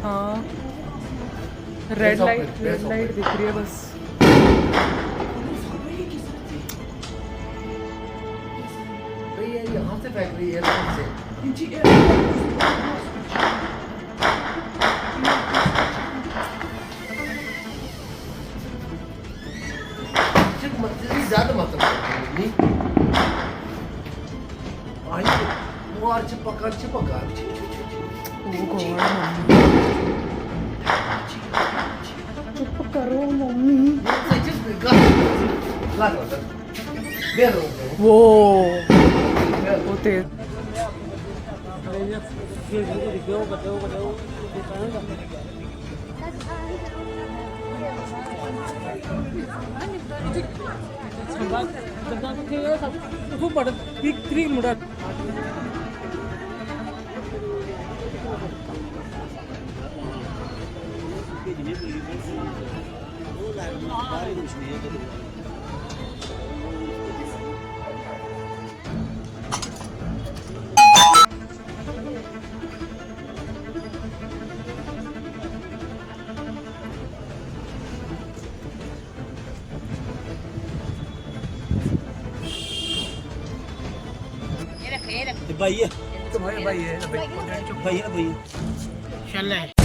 हाँ red light दिख रही है बस। यहाँ से फैक्ट्री है से ज्यादा मतलब वो चिपका चुप करो मम्मी। वो तेज मुड़ा भाई है तो भाई है भाई है ना भाई चल